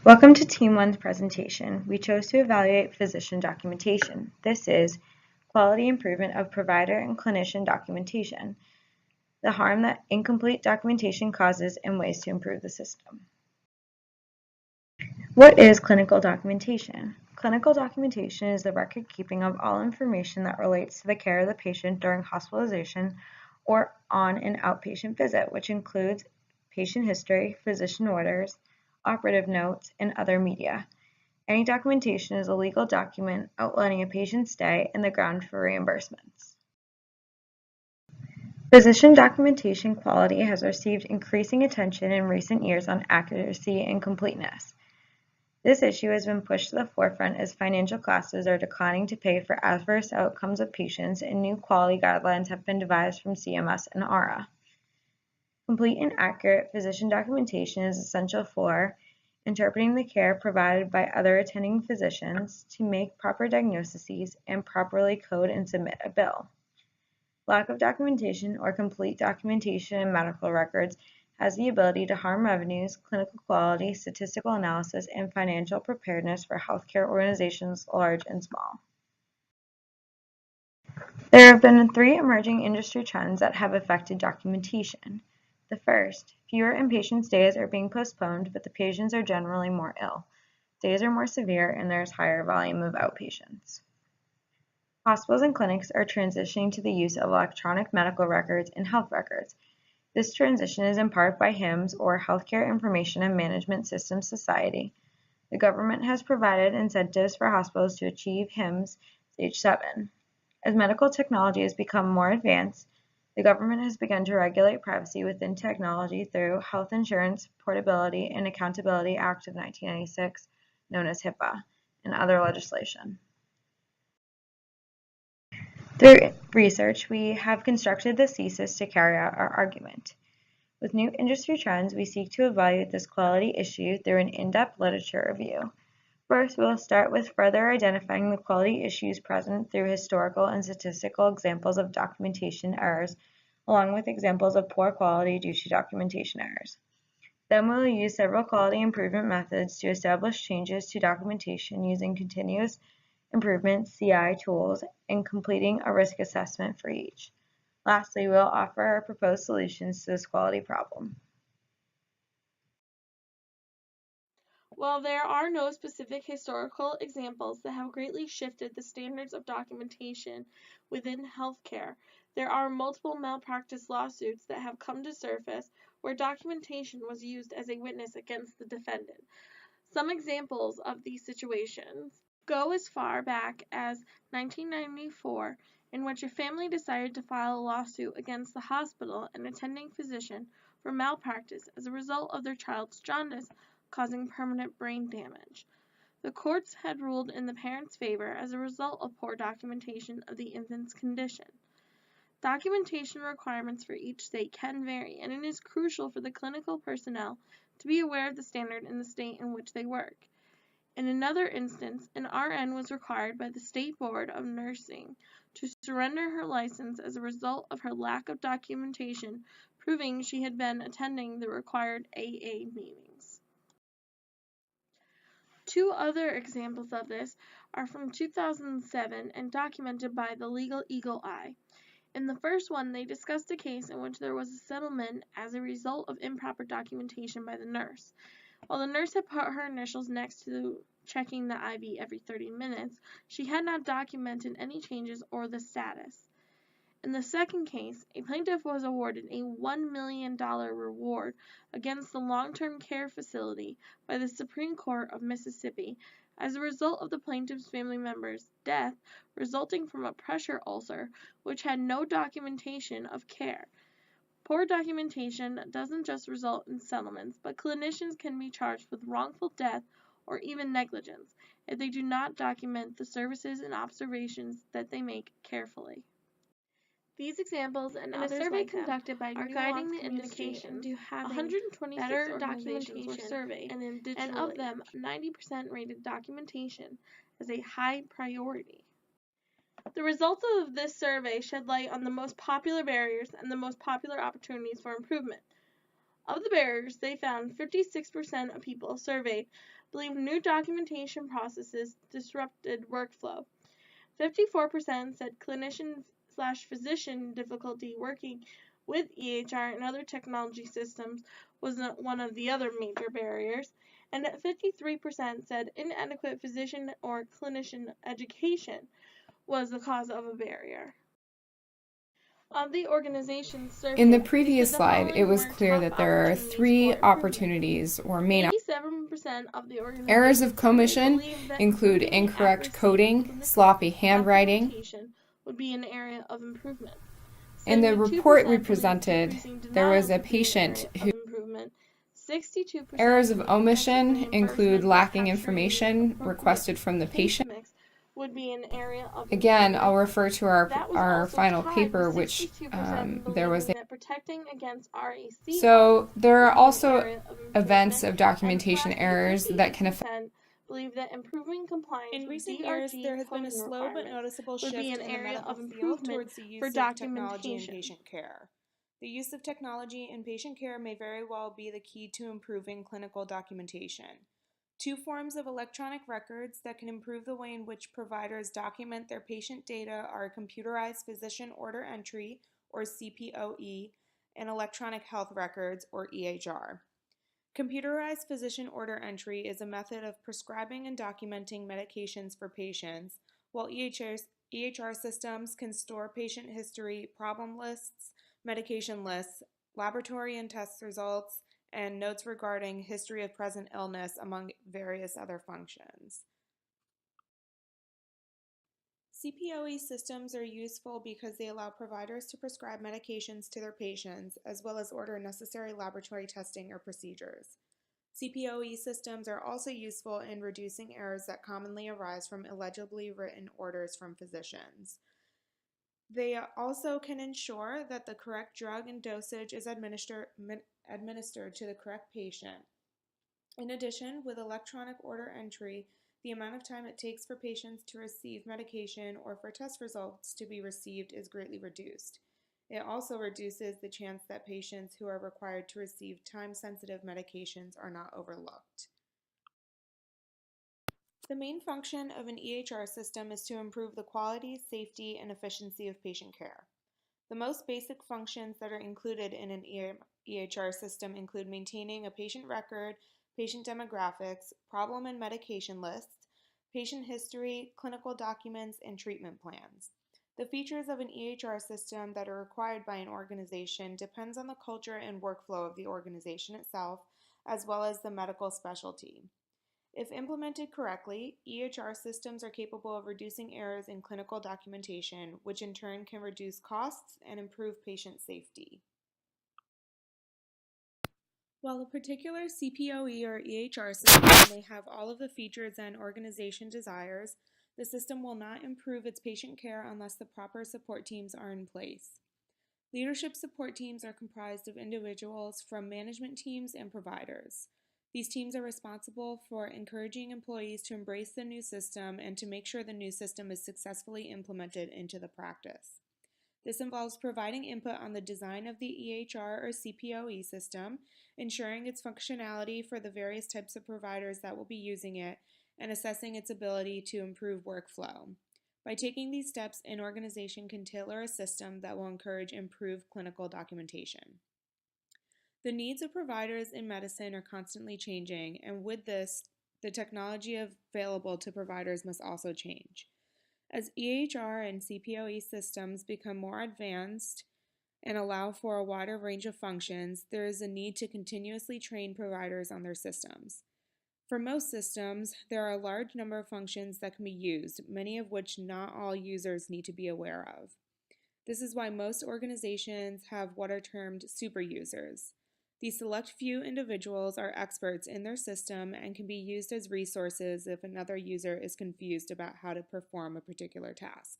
Welcome to Team 1's presentation. We chose to evaluate physician documentation. This is quality improvement of provider and clinician documentation, the harm that incomplete documentation causes, and ways to improve the system. What is clinical documentation? Clinical documentation is the record keeping of all information that relates to the care of the patient during hospitalization or on an outpatient visit, which includes patient history, physician orders, operative notes, and other media. Any documentation is a legal document outlining a patient's stay and the ground for reimbursements. Physician documentation quality has received increasing attention in recent years on accuracy and completeness. This issue has been pushed to the forefront as financial classes are declining to pay for adverse outcomes of patients, and new quality guidelines have been devised from CMS and ARA. Complete and accurate physician documentation is essential for interpreting the care provided by other attending physicians to make proper diagnoses and properly code and submit a bill. Lack of documentation or complete documentation in medical records has the ability to harm revenues, clinical quality, statistical analysis, and financial preparedness for healthcare organizations large and small. There have been 3 emerging industry trends that have affected documentation. The first, fewer inpatient stays are being postponed, but the patients are generally more ill. Stays are more severe and there is higher volume of outpatients. Hospitals and clinics are transitioning to the use of electronic medical records and health records. This transition is in part by HIMSS, or Healthcare Information and Management Systems Society. The government has provided incentives for hospitals to achieve HIMSS Stage 7. As medical technology has become more advanced, the government has begun to regulate privacy within technology through Health Insurance Portability and Accountability Act of 1996, known as HIPAA, and other legislation. Through research, we have constructed this thesis to carry out our argument. With new industry trends, we seek to evaluate this quality issue through an in-depth literature review. First, we will start with further identifying the quality issues present through historical and statistical examples of documentation errors, along with examples of poor quality due to documentation errors. Then we will use several quality improvement methods to establish changes to documentation using continuous improvement CI tools and completing a risk assessment for each. Lastly, we will offer our proposed solutions to this quality problem. While there are no specific historical examples that have greatly shifted the standards of documentation within healthcare, there are multiple malpractice lawsuits that have come to surface where documentation was used as a witness against the defendant. Some examples of these situations go as far back as 1994, in which a family decided to file a lawsuit against the hospital and attending physician for malpractice as a result of their child's jaundice causing permanent brain damage. The courts had ruled in the parents' favor as a result of poor documentation of the infant's condition. Documentation requirements for each state can vary, and it is crucial for the clinical personnel to be aware of the standard in the state in which they work. In another instance, an RN was required by the State Board of Nursing to surrender her license as a result of her lack of documentation proving she had been attending the required AA meetings. 2 other examples of this are from 2007 and documented by the Legal Eagle Eye. In the first one, they discussed a case in which there was a settlement as a result of improper documentation by the nurse. While the nurse had put her initials next to checking the IV every 30 minutes, she had not documented any changes or the status. In the second case, a plaintiff was awarded a $1 million reward against the long-term care facility by the Supreme Court of Mississippi as a result of the plaintiff's family member's death resulting from a pressure ulcer which had no documentation of care. Poor documentation doesn't just result in settlements, but clinicians can be charged with wrongful death or even negligence if they do not document the services and observations that they make carefully. These examples and others like conducted by are guiding the industry into having 126 better documentation were surveyed, and of them, 90% rated documentation as a high priority. The results of this survey shed light on the most popular barriers and the most popular opportunities for improvement. Of the barriers, they found 56% of people surveyed believe new documentation processes disrupted workflow. 54% said clinician/physician difficulty working with EHR and other technology systems was one of the other major barriers, and 53% said inadequate physician or clinician education was the cause of a barrier. Of the organizations In the surveyed, they previous said the slide, it following was were clear top that there are opportunities three for improvement. opportunities or main 87% of the organizations errors of commission believe that include improving the incorrect accuracy of coding, clinical sloppy handwriting, documentation would be an area of improvement. in the report we 72% believe presented, decreasing there was denials a would be an patient area who of improvement. 62% errors of believe effective omission include reimbursement or lacking capturing the information appropriate requested from the case patient. mix would be an area of Again, improvement. I'll refer to That was our also final tied paper, with which 62% there was believing that protecting against RAC So audits there are would be an also area of events improvement, of documentation and errors that can affect. 58% believe that improving compliance In with recent years, there DRG has been a coding slow but requirements noticeable would be shift an in the area medical of field improvement towards the for use of technology in documentation. patient care. The use of technology in patient care may very well be the key to improving clinical documentation. Two forms of electronic records that can improve the way in which providers document their patient data are computerized physician order entry, or CPOE, and electronic health records, or EHR. Computerized physician order entry is a method of prescribing and documenting medications for patients, while EHR systems can store patient history, problem lists, medication lists, laboratory and test results, and notes regarding history of present illness, among various other functions. CPOE systems are useful because they allow providers to prescribe medications to their patients, as well as order necessary laboratory testing or procedures. CPOE systems are also useful in reducing errors that commonly arise from illegibly written orders from physicians. They also can ensure that the correct drug and dosage is administered to the correct patient. In addition, with electronic order entry, the amount of time it takes for patients to receive medication or for test results to be received is greatly reduced. It also reduces the chance that patients who are required to receive time-sensitive medications are not overlooked. The main function of an EHR system is to improve the quality, safety, and efficiency of patient care. The most basic functions that are included in an EHR system include maintaining a patient record, patient demographics, problem and medication lists, patient history, clinical documents, and treatment plans. The features of an EHR system that are required by an organization depends on the culture and workflow of the organization itself, as well as the medical specialty. If implemented correctly, EHR systems are capable of reducing errors in clinical documentation, which in turn can reduce costs and improve patient safety. While a particular CPOE or EHR system may have all of the features an organization desires, the system will not improve its patient care unless the proper support teams are in place. Leadership support teams are comprised of individuals from management teams and providers. These teams are responsible for encouraging employees to embrace the new system and to make sure the new system is successfully implemented into the practice. This involves providing input on the design of the EHR or CPOE system, ensuring its functionality for the various types of providers that will be using it, and assessing its ability to improve workflow. By taking these steps, an organization can tailor a system that will encourage improved clinical documentation. The needs of providers in medicine are constantly changing, and with this, the technology available to providers must also change. As EHR and CPOE systems become more advanced and allow for a wider range of functions, there is a need to continuously train providers on their systems. For most systems, there are a large number of functions that can be used, many of which not all users need to be aware of. This is why most organizations have what are termed super users. These select few individuals are experts in their system and can be used as resources if another user is confused about how to perform a particular task.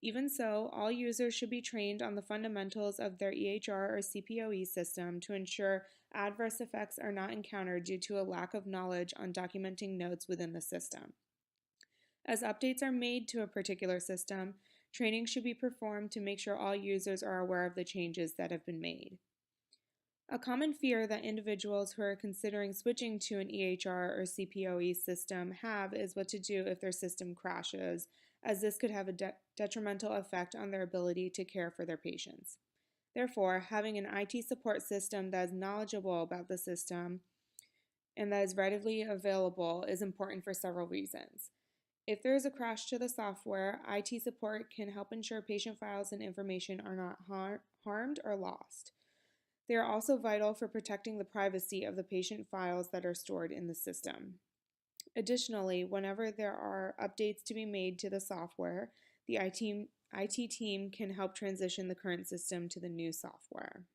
Even so, all users should be trained on the fundamentals of their EHR or CPOE system to ensure adverse effects are not encountered due to a lack of knowledge on documenting notes within the system. As updates are made to a particular system, training should be performed to make sure all users are aware of the changes that have been made. A common fear that individuals who are considering switching to an EHR or CPOE system have is what to do if their system crashes, as this could have a detrimental effect on their ability to care for their patients. Therefore, having an IT support system that is knowledgeable about the system and that is readily available is important for several reasons. If there is a crash to the software, IT support can help ensure patient files and information are not harmed or lost. They are also vital for protecting the privacy of the patient files that are stored in the system. Additionally, whenever there are updates to be made to the software, the IT team can help transition the current system to the new software.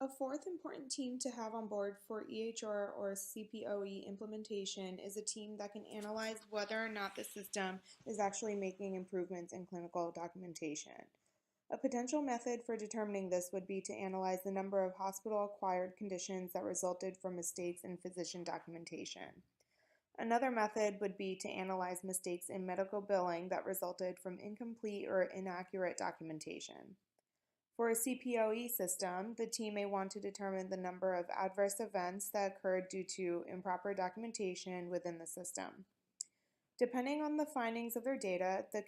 A fourth important team to have on board for EHR or CPOE implementation is a team that can analyze whether or not the system is actually making improvements in clinical documentation. A potential method for determining this would be to analyze the number of hospital-acquired conditions that resulted from mistakes in physician documentation. Another method would be to analyze mistakes in medical billing that resulted from incomplete or inaccurate documentation. For a CPOE system, the team may want to determine the number of adverse events that occurred due to improper documentation within the system. Depending on the findings of their data, the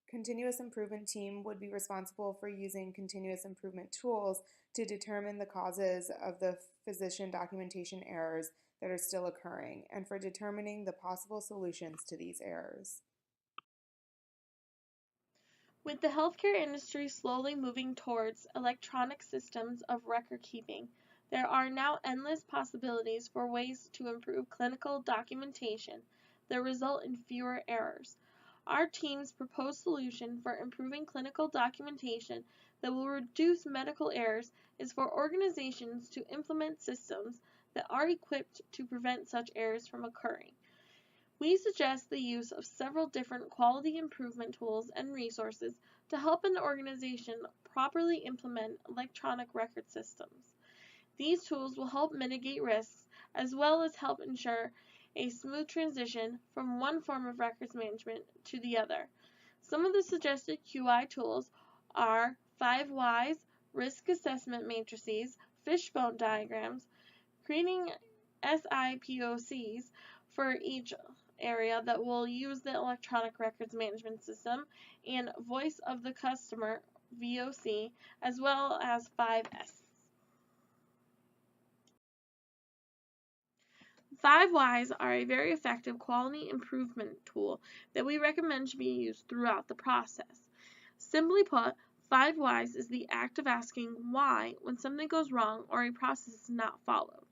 continuous improvement team would be responsible for using continuous improvement tools to determine the causes of the physician documentation errors that are still occurring and for determining the possible solutions to these errors. With the healthcare industry slowly moving towards electronic systems of record keeping, there are now endless possibilities for ways to improve clinical documentation that result in fewer errors. Our team's proposed solution for improving clinical documentation that will reduce medical errors is for organizations to implement systems that are equipped to prevent such errors from occurring. We suggest the use of several different quality improvement tools and resources to help an organization properly implement electronic record systems. These tools will help mitigate risks as well as help ensure a smooth transition from one form of records management to the other. Some of the suggested QI tools are 5 Whys, risk assessment matrices, fishbone diagrams, creating SIPOCs for each area that will use the electronic records management system, and voice of the customer VOC, as well as 5S. 5 Whys are a very effective quality improvement tool that we recommend should be used throughout the process. Simply put, 5 Whys is the act of asking why when something goes wrong or a process is not followed.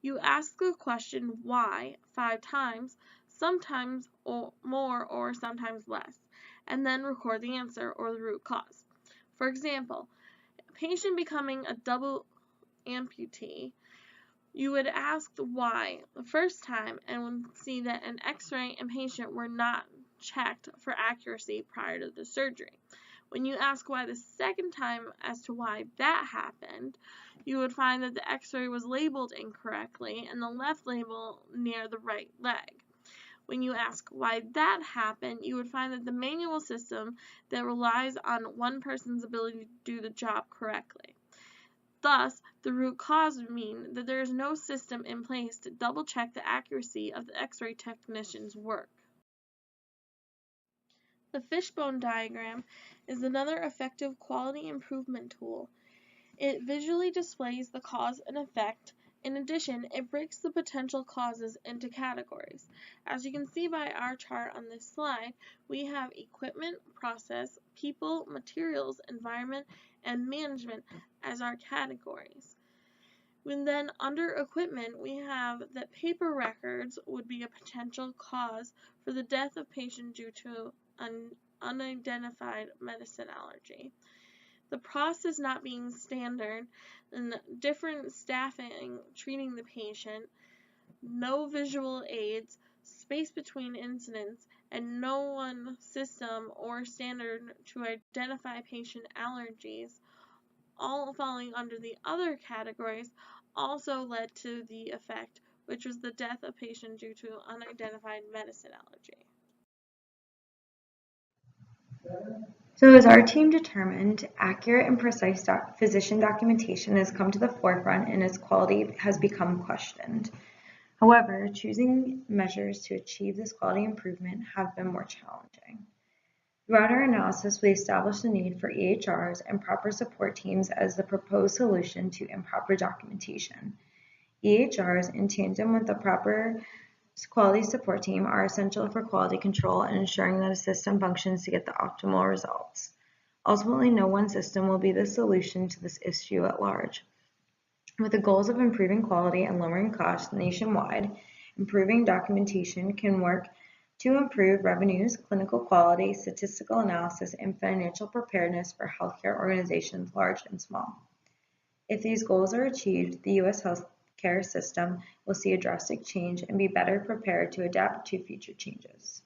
You ask the question why 5 times, sometimes more or sometimes less, and then record the answer or the root cause. For example, a patient becoming a double amputee, you would ask the why the first time and would see that an X-ray and patient were not checked for accuracy prior to the surgery. When you ask why the second time as to why that happened, you would find that the X-ray was labeled incorrectly and the left label near the right leg. When you ask why that happened, you would find that the manual system that relies on one person's ability to do the job correctly. Thus, the root cause would mean that there is no system in place to double-check the accuracy of the X-ray technician's work. The fishbone diagram is another effective quality improvement tool. It visually displays the cause and effect. In addition, it breaks the potential causes into categories. As you can see by our chart on this slide, we have equipment, process, people, materials, environment, and management as our categories. And then under equipment, we have that paper records would be a potential cause for the death of patient due to an unidentified medicine allergy. The process not being standard, and different staffing treating the patient, no visual aids, space between incidents, and no one system or standard to identify patient allergies, all falling under the other categories, also led to the effect, which was the death of patient due to unidentified medicine allergy. So as our team determined, accurate and precise physician documentation has come to the forefront and its quality has become questioned. However, choosing measures to achieve this quality improvement have been more challenging. Throughout our analysis, we established the need for EHRs and proper support teams as the proposed solution to improper documentation. EHRs, in tandem with the proper quality support team, are essential for quality control and ensuring that a system functions to get the optimal results. Ultimately, no one system will be the solution to this issue at large. With the goals of improving quality and lowering costs nationwide, improving documentation can work to improve revenues, clinical quality, statistical analysis, and financial preparedness for healthcare organizations large and small. If these goals are achieved, the U.S. healthcare system will see a drastic change and be better prepared to adapt to future changes.